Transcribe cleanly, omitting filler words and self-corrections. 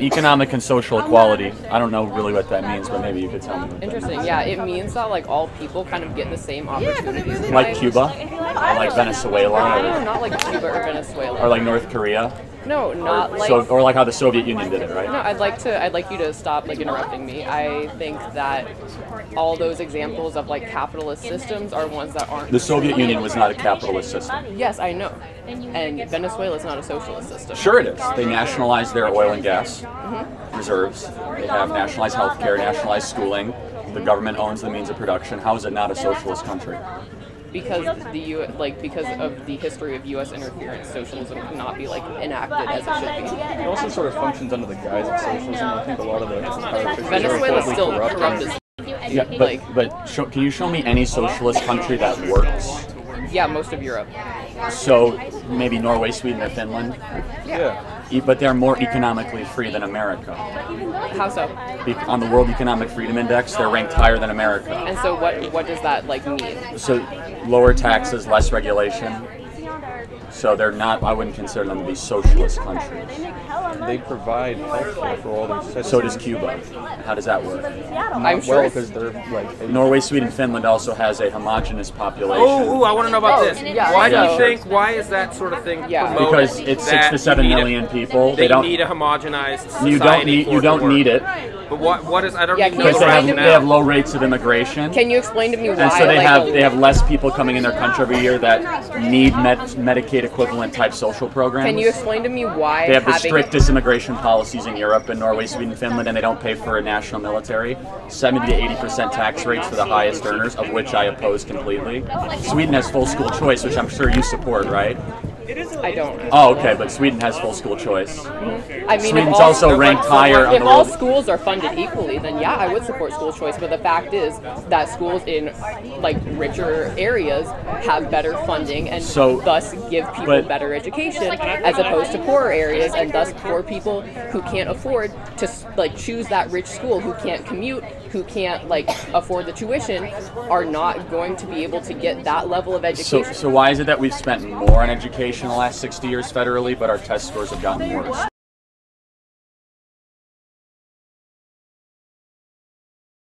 Economic and social equality. I don't know really what that means, but maybe you could tell me. Interesting. Yeah, it means that like all people kind of get the same opportunities. Like Cuba, or like Venezuela, No, not like Cuba or Venezuela. or like North Korea, No, not like. or like how the Soviet Union did it, right? No, I'd like you to stop like interrupting me. I think that all those examples of like capitalist systems are ones that aren't. The Soviet Union was not a capitalist system. Yes, I know. And Venezuela is not a socialist system. Sure it is. They nationalized their oil and gas reserves. They have nationalized healthcare, nationalized schooling. The government owns the means of production. How is it not a socialist country? Because because of the history of U.S. interference, socialism cannot be like enacted as it should be. It also sort of functions under the guise of socialism. I think a lot of the Venezuela is still corrupt as. Yeah, can you show me any socialist country that works? Yeah, most of Europe. So maybe Norway, Sweden, or Finland? Yeah. But they're more economically free than America. How so? On the World Economic Freedom Index, they're ranked higher than America. And so what does that like mean? So lower taxes, less regulation. So they're not, I wouldn't consider them to be socialist countries. They provide healthcare for all their citizens. So does Cuba. How does that work? I'm sure because they're like Norway, Sweden, Finland also has a homogenous population. Oh, I want to know about this. yeah, Why do so- you think? Why is that sort of thing Yeah. promoted? Because it's 6 to 7 million people. They don't need a homogenized society. you don't need it But what is? I don't Yeah, even know because the they rationale. have low rates of immigration. Can you explain to me why? And so they like, have less people coming in their country every year that need Medicaid equivalent type social programs. Can you explain to me why? They have the having- strictest immigration policies in Europe, in Norway, Sweden, Finland, and they don't pay for a national military. 70 to 80% tax rates for the highest earners, of which I oppose completely. Sweden has full school choice, which I'm sure you support, right? I don't. Oh, okay, but Sweden has full school choice. I mean, Sweden's if all, also ranked higher on if the all world. schools are funded equally, then yeah, I would support school choice. But the fact is that schools in like richer areas have better funding and thus give people better education, as opposed to poorer areas, and thus poor people who can't afford to like choose that rich school, who can't commute, who can't like afford the tuition, are not going to be able to get that level of education. So why is it that we've spent more on education in the last 60 years federally, but our test scores have gotten worse?